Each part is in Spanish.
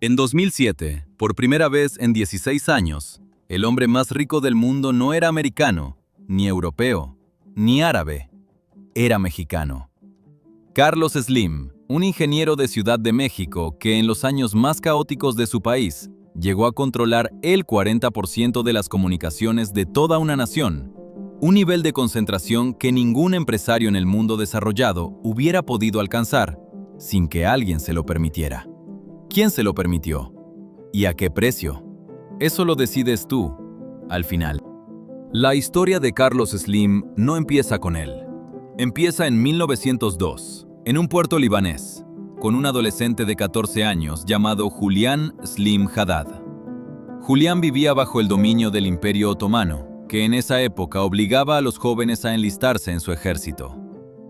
En 2007, por primera vez en 16 años, el hombre más rico del mundo no era americano, ni europeo, ni árabe, era mexicano. Carlos Slim, un ingeniero de Ciudad de México que en los años más caóticos de su país llegó a controlar el 40% de las comunicaciones de toda una nación, un nivel de concentración que ningún empresario en el mundo desarrollado hubiera podido alcanzar sin que alguien se lo permitiera. ¿Quién se lo permitió? ¿Y a qué precio? Eso lo decides tú, al final. La historia de Carlos Slim no empieza con él. Empieza en 1902, en un puerto libanés, con un adolescente de 14 años llamado Julián Slim Haddad. Julián vivía bajo el dominio del Imperio Otomano, que en esa época obligaba a los jóvenes a enlistarse en su ejército.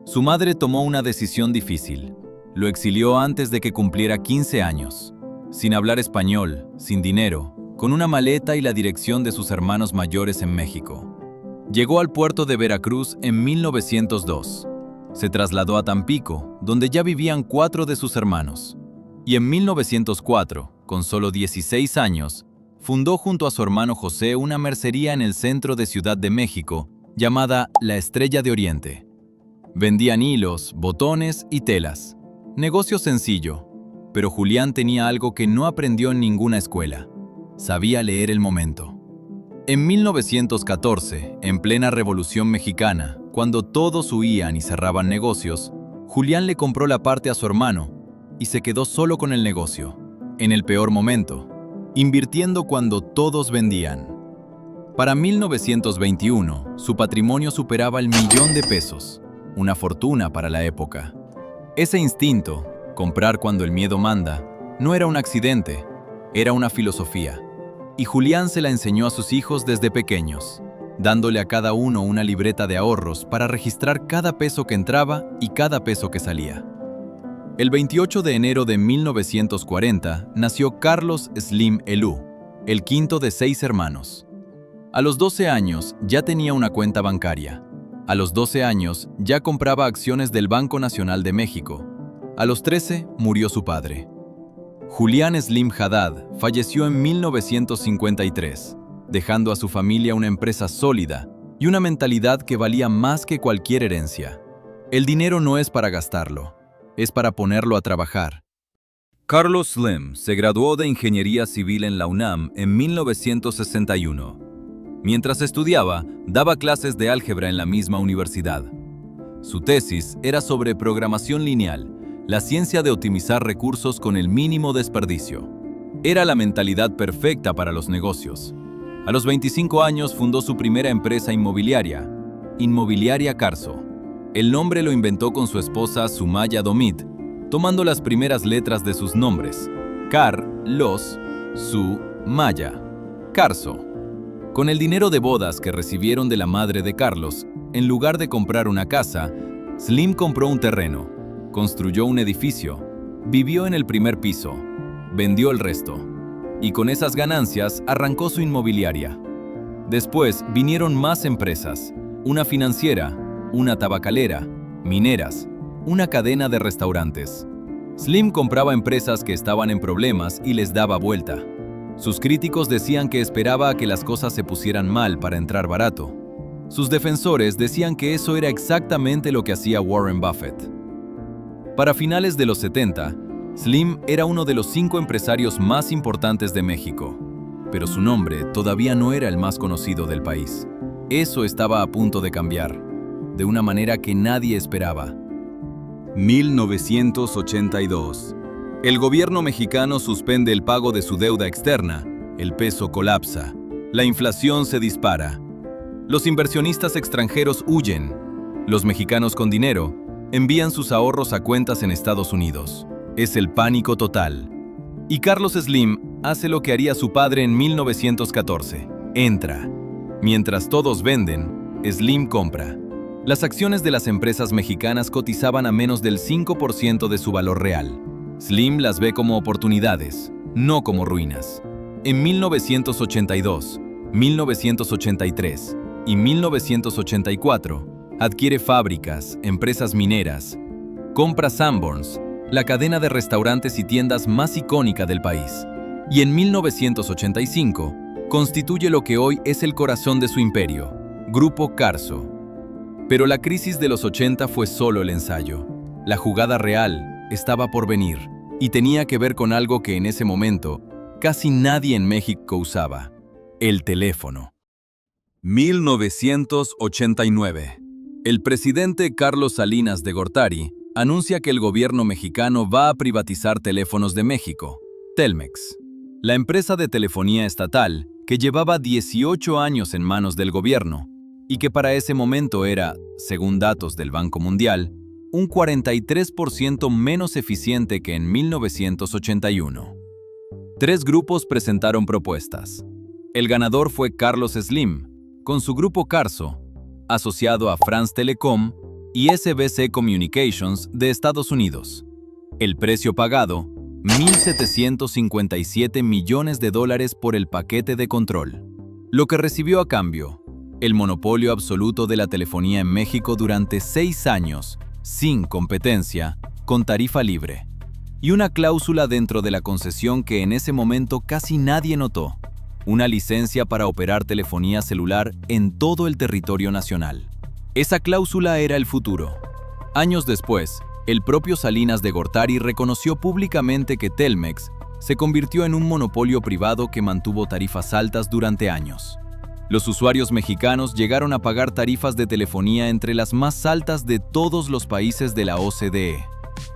Su madre tomó una decisión difícil. Lo exilió antes de que cumpliera 15 años, sin hablar español, sin dinero, con una maleta y la dirección de sus hermanos mayores en México. Llegó al puerto de Veracruz en 1902. Se trasladó a Tampico, donde ya vivían 4 de sus hermanos. Y en 1904, con solo 16 años, fundó junto a su hermano José una mercería en el centro de Ciudad de México, llamada La Estrella de Oriente. Vendían hilos, botones y telas. Negocio sencillo, pero Julián tenía algo que no aprendió en ninguna escuela. Sabía leer el momento. En 1914, en plena Revolución Mexicana, cuando todos huían y cerraban negocios, Julián le compró la parte a su hermano y se quedó solo con el negocio, en el peor momento, invirtiendo cuando todos vendían. Para 1921, su patrimonio superaba el $1.000.000, una fortuna para la época. Ese instinto, comprar cuando el miedo manda, no era un accidente, era una filosofía. Y Julián se la enseñó a sus hijos desde pequeños, dándole a cada uno una libreta de ahorros para registrar cada peso que entraba y cada peso que salía. El 28 de enero de 1940 nació Carlos Slim Elú, el quinto de 6 hermanos. A los 12 años ya tenía una cuenta bancaria. A los 12 años ya compraba acciones del Banco Nacional de México. A los 13 murió su padre. Julián Slim Haddad falleció en 1953, dejando a su familia una empresa sólida y una mentalidad que valía más que cualquier herencia. El dinero no es para gastarlo, es para ponerlo a trabajar. Carlos Slim se graduó de Ingeniería Civil en la UNAM en 1961. Mientras estudiaba, daba clases de álgebra en la misma universidad. Su tesis era sobre programación lineal, la ciencia de optimizar recursos con el mínimo desperdicio. Era la mentalidad perfecta para los negocios. A los 25 años fundó su primera empresa inmobiliaria, Inmobiliaria Carso. El nombre lo inventó con su esposa Sumaya Domit, tomando las primeras letras de sus nombres, Car, Los, Su, Maya, Carso. Con el dinero de bodas que recibieron de la madre de Carlos, en lugar de comprar una casa, Slim compró un terreno, construyó un edificio, vivió en el primer piso, vendió el resto, y con esas ganancias arrancó su inmobiliaria. Después vinieron más empresas, una financiera, una tabacalera, mineras, una cadena de restaurantes. Slim compraba empresas que estaban en problemas y les daba vuelta. Sus críticos decían que esperaba a que las cosas se pusieran mal para entrar barato. Sus defensores decían que eso era exactamente lo que hacía Warren Buffett. Para finales de los 70, Slim era uno de los 5 empresarios más importantes de México, pero su nombre todavía no era el más conocido del país. Eso estaba a punto de cambiar, de una manera que nadie esperaba. 1982. El gobierno mexicano suspende el pago de su deuda externa, el peso colapsa, la inflación se dispara. Los inversionistas extranjeros huyen. Los mexicanos con dinero envían sus ahorros a cuentas en Estados Unidos. Es el pánico total. Y Carlos Slim hace lo que haría su padre en 1914. Entra. Mientras todos venden, Slim compra. Las acciones de las empresas mexicanas cotizaban a menos del 5% de su valor real. Slim las ve como oportunidades, no como ruinas. En 1982, 1983 y 1984, adquiere fábricas, empresas mineras, compra Sanborns, la cadena de restaurantes y tiendas más icónica del país. Y en 1985, constituye lo que hoy es el corazón de su imperio, Grupo Carso. Pero la crisis de los 80 fue solo el ensayo. La jugada real estaba por venir y tenía que ver con algo que en ese momento casi nadie en México usaba: el teléfono. 1989. El presidente Carlos Salinas de Gortari anuncia que el gobierno mexicano va a privatizar Teléfonos de México, Telmex. La empresa de telefonía estatal que llevaba 18 años en manos del gobierno y que para ese momento era, según datos del Banco Mundial, un 43% menos eficiente que en 1981. 3 grupos presentaron propuestas. El ganador fue Carlos Slim, con su grupo Carso, asociado a France Telecom y SBC Communications de Estados Unidos. El precio pagado, $1,757 millones por el paquete de control. Lo que recibió a cambio, el monopolio absoluto de la telefonía en México durante 6 años, sin competencia, con tarifa libre. Y una cláusula dentro de la concesión que en ese momento casi nadie notó: una licencia para operar telefonía celular en todo el territorio nacional. Esa cláusula era el futuro. Años después, el propio Salinas de Gortari reconoció públicamente que Telmex se convirtió en un monopolio privado que mantuvo tarifas altas durante años. Los usuarios mexicanos llegaron a pagar tarifas de telefonía entre las más altas de todos los países de la OCDE.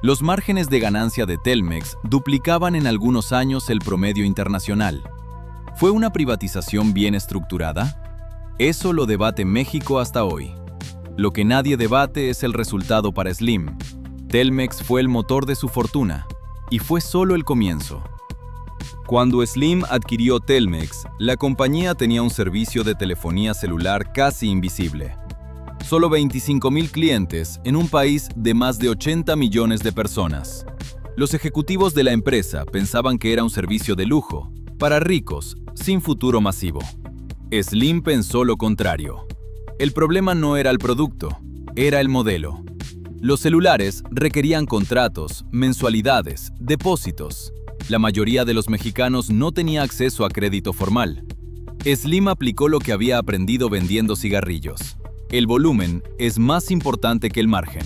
Los márgenes de ganancia de Telmex duplicaban en algunos años el promedio internacional. ¿Fue una privatización bien estructurada? Eso lo debate México hasta hoy. Lo que nadie debate es el resultado para Slim. Telmex fue el motor de su fortuna, y fue solo el comienzo. Cuando Slim adquirió Telmex, la compañía tenía un servicio de telefonía celular casi invisible. Solo 25,000 clientes en un país de más de 80 millones de personas. Los ejecutivos de la empresa pensaban que era un servicio de lujo, para ricos, sin futuro masivo. Slim pensó lo contrario. El problema no era el producto, era el modelo. Los celulares requerían contratos, mensualidades, depósitos. La mayoría de los mexicanos no tenía acceso a crédito formal. Slim aplicó lo que había aprendido vendiendo cigarrillos. El volumen es más importante que el margen.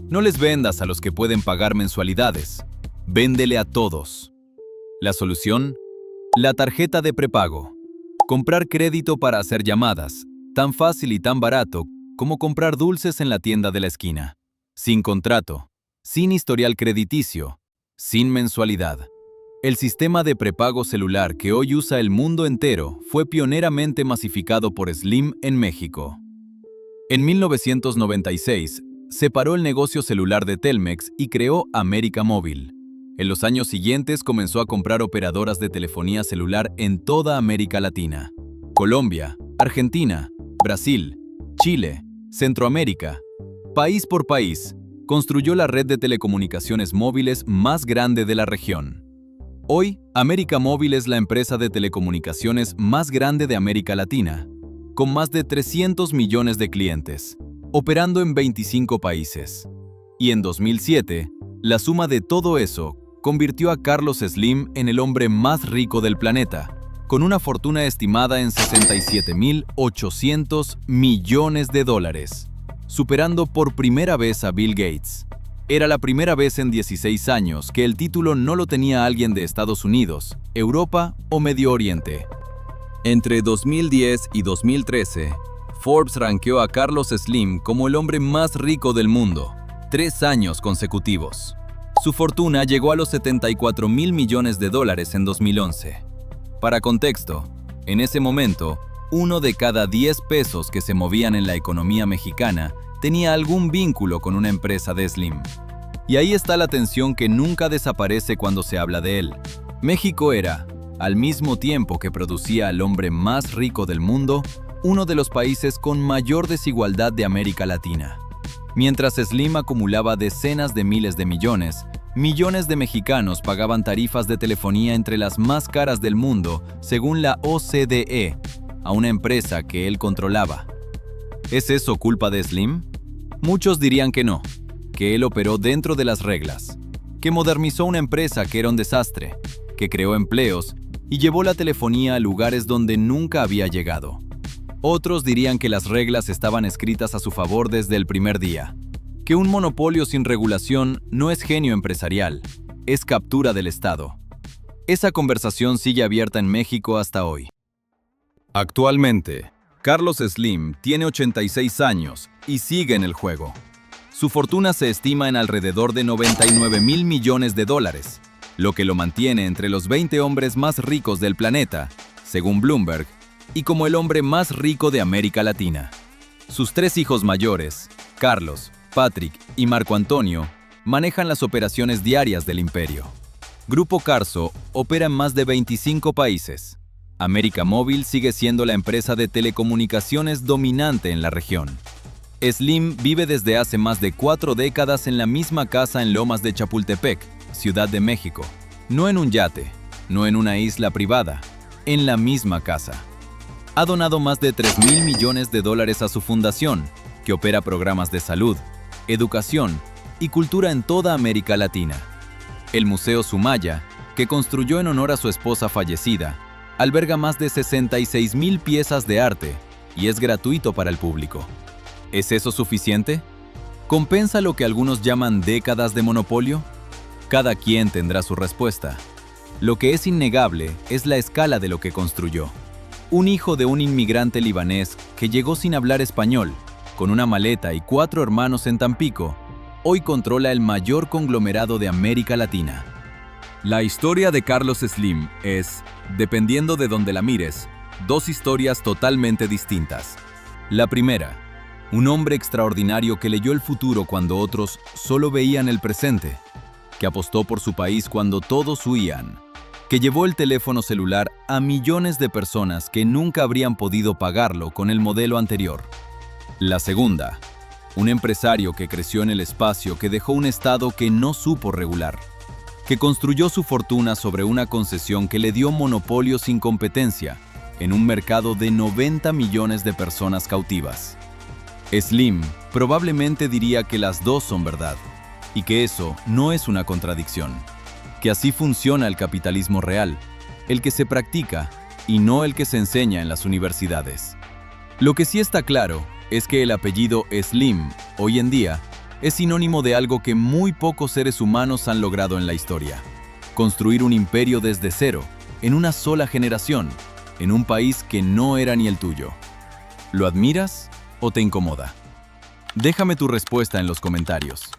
No les vendas a los que pueden pagar mensualidades. Véndele a todos. La solución: la tarjeta de prepago. Comprar crédito para hacer llamadas, tan fácil y tan barato como comprar dulces en la tienda de la esquina. Sin contrato, sin historial crediticio, sin mensualidad. El sistema de prepago celular que hoy usa el mundo entero fue pioneramente masificado por Slim en México. En 1996, separó el negocio celular de Telmex y creó América Móvil. En los años siguientes comenzó a comprar operadoras de telefonía celular en toda América Latina: Colombia, Argentina, Brasil, Chile, Centroamérica. País por país, construyó la red de telecomunicaciones móviles más grande de la región. Hoy, América Móvil es la empresa de telecomunicaciones más grande de América Latina, con más de 300 millones de clientes, operando en 25 países. Y en 2007, la suma de todo eso convirtió a Carlos Slim en el hombre más rico del planeta, con una fortuna estimada en $67,800 millones, superando por primera vez a Bill Gates. Era la primera vez en 16 años que el título no lo tenía alguien de Estados Unidos, Europa o Medio Oriente. Entre 2010 y 2013, Forbes rankeó a Carlos Slim como el hombre más rico del mundo, 3 años consecutivos. Su fortuna llegó a los $74,000 millones en 2011. Para contexto, en ese momento, 1 de cada 10 pesos que se movían en la economía mexicana tenía algún vínculo con una empresa de Slim. Y ahí está la tensión que nunca desaparece cuando se habla de él. México era, al mismo tiempo que producía al hombre más rico del mundo, uno de los países con mayor desigualdad de América Latina. Mientras Slim acumulaba decenas de miles de millones, millones de mexicanos pagaban tarifas de telefonía entre las más caras del mundo, según la OCDE, a una empresa que él controlaba. ¿Es eso culpa de Slim? Muchos dirían que no, que él operó dentro de las reglas, que modernizó una empresa que era un desastre, que creó empleos y llevó la telefonía a lugares donde nunca había llegado. Otros dirían que las reglas estaban escritas a su favor desde el primer día, que un monopolio sin regulación no es genio empresarial, es captura del Estado. Esa conversación sigue abierta en México hasta hoy. Actualmente, Carlos Slim tiene 86 años y sigue en el juego. Su fortuna se estima en alrededor de 99,000 millones de dólares, lo que lo mantiene entre los 20 hombres más ricos del planeta, según Bloomberg, y como el hombre más rico de América Latina. Sus 3 hijos mayores, Carlos, Patrick y Marco Antonio, manejan las operaciones diarias del imperio. Grupo Carso opera en más de 25 países. América Móvil sigue siendo la empresa de telecomunicaciones dominante en la región. Slim vive desde hace más de 4 décadas en la misma casa en Lomas de Chapultepec, Ciudad de México. No en un yate, no en una isla privada, en la misma casa. Ha donado más de 3,000 millones de dólares a su fundación, que opera programas de salud, educación y cultura en toda América Latina. El Museo Sumaya, que construyó en honor a su esposa fallecida, alberga más de 66,000 piezas de arte y es gratuito para el público. ¿Es eso suficiente? ¿Compensa lo que algunos llaman décadas de monopolio? Cada quien tendrá su respuesta. Lo que es innegable es la escala de lo que construyó. Un hijo de un inmigrante libanés que llegó sin hablar español, con una maleta y 4 hermanos en Tampico, hoy controla el mayor conglomerado de América Latina. La historia de Carlos Slim es, dependiendo de donde la mires, 2 historias totalmente distintas. La primera, un hombre extraordinario que leyó el futuro cuando otros solo veían el presente, que apostó por su país cuando todos huían, que llevó el teléfono celular a millones de personas que nunca habrían podido pagarlo con el modelo anterior. La segunda, un empresario que creció en el espacio que dejó un estado que no supo regular, que construyó su fortuna sobre una concesión que le dio monopolio sin competencia en un mercado de 90 millones de personas cautivas. Slim probablemente diría que las 2 son verdad, y que eso no es una contradicción, que así funciona el capitalismo real, el que se practica y no el que se enseña en las universidades. Lo que sí está claro es que el apellido Slim, hoy en día, es sinónimo de algo que muy pocos seres humanos han logrado en la historia: construir un imperio desde cero, en una sola generación, en un país que no era ni el tuyo. ¿Lo admiras o te incomoda? Déjame tu respuesta en los comentarios.